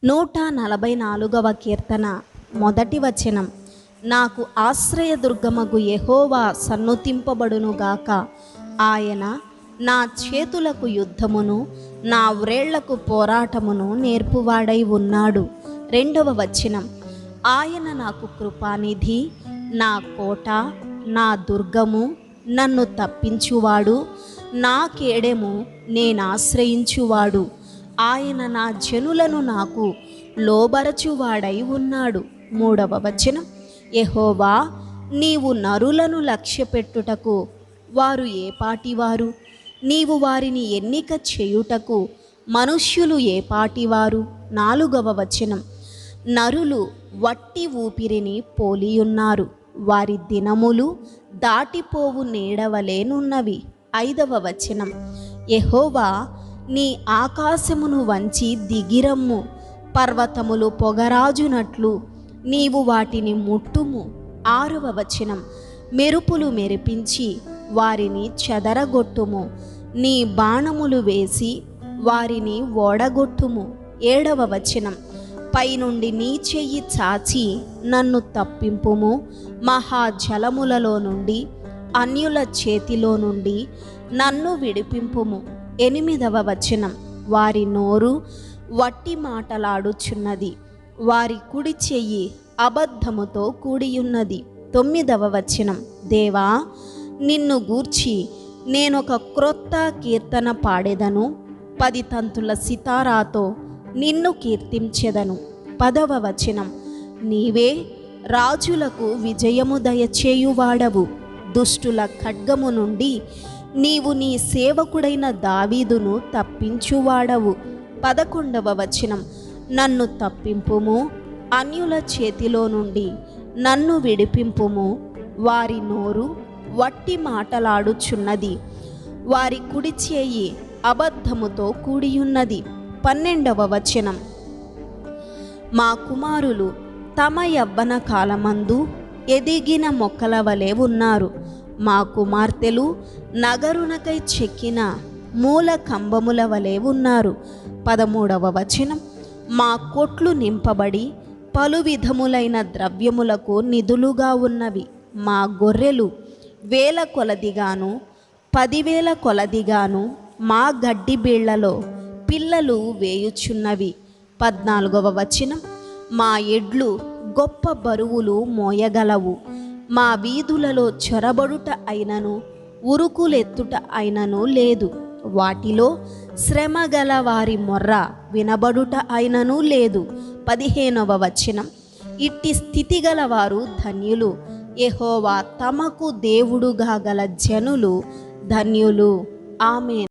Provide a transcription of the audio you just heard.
144వ కీర్తన మొదటి వచనం. నాకు ఆశ్రయదుర్గమగు యెహోవా సన్నుతింపబడునుగాక. ఆయన నా చేతులకు యుద్ధమును నా వ్రేళ్లకు పోరాటమును నేర్పువాడై ఉన్నాడు. రెండవ వచనం. ఆయన నాకు కృపానిధి, నా కోట, నా దుర్గము, నన్ను తప్పించువాడు, నా కేడెము, నేనాశ్రయించువాడు. ఆయన నా జనులను నాకు లోబరచువాడై ఉన్నాడు. మూడవ వచనం. యెహోవా, నీవు నరులను లక్ష్యపెట్టుటకు వారు ఏపాటివారు? నీవు వారిని ఎన్నిక చేయుటకు మనుష్యులు ఏపాటివారు? నాలుగవ వచనం. నరులు వట్టి ఊపిరిని పోలియున్నారు, వారి దినములు దాటిపోవు నీడవలేనున్నవి. ఐదవ వచనం. యెహోవా, నీ ఆకాశమును వంచి దిగిరమ్ము, పర్వతములు పొగరాజునట్లు నీవు వాటిని ముట్టుము. ఆరవ వచనం. మెరుపులు మెరిపించి వారిని చెదరగొట్టుము, నీ బాణములు వేసి వారిని ఓడగొట్టుము. ఏడవ వచనం. పైనుండి నీ చెయ్యి చాచి నన్ను తప్పింపుము, మహాజలములలో నుండి, అన్యుల చేతిలో నుండి నన్ను విడిపింపుము. ఎనిమిదవ వచనం. వారి నోరు వట్టి మాటలాడుచున్నది, వారి కుడి చెయ్యి అబద్ధముతో కూడియున్నది. తొమ్మిదవ వచనం. దేవా, నిన్ను గూర్చి నేనొక క్రొత్త కీర్తన పాడెదను, 10 తంతుల సితారాతో నిన్ను కీర్తించెదను. 10వ వచనం. నీవే రాజులకు విజయము దయచేయువాడవు, దుష్టుల ఖడ్గము నుండి నీవు నీ సేవకుడైన దావీదును తప్పించువాడవు. 11వ వచనం. నన్ను తప్పింపుము, అన్యుల చేతిలో నుండి నన్ను విడిపింపుము, వారి నోరు వట్టి మాటలాడుచున్నది, వారి కుడి చేయి అబద్ధముతో కూడియున్నది. 12వ వచనం. మా కుమారులు తమ యవ్వన కాలమందు ఎదిగిన మొక్కల వలె ఉన్నారు, మా కుమార్తెలు నగరునకై చెక్కిన మూల కంబముల వలె ఉన్నారు. 13వ వచనం. మా కొట్లు నింపబడి పలు విధములైన ద్రవ్యములకు నిధులుగా ఉన్నవి, మా గొర్రెలు 1000 కొలదిగాను 10,000 కొలదిగాను మా గడ్డి బీళ్లలో పిల్లలు వేయుచున్నవి. 14వ వచనం. మా ఎడ్లు గొప్ప బరువులు మోయగలవు, మా వీధులలో చొరబడుట అయినను ఉరుకులెత్తుట అయినను లేదు, వాటిలో శ్రమ గల వారి మొర్ర వినబడుట అయినను లేదు. 15వ వచనం. ఇట్టి స్థితి గల వారు ధన్యులు, యెహోవా తమకు దేవుడుగా గల జనులు ధన్యులు. ఆమేన్.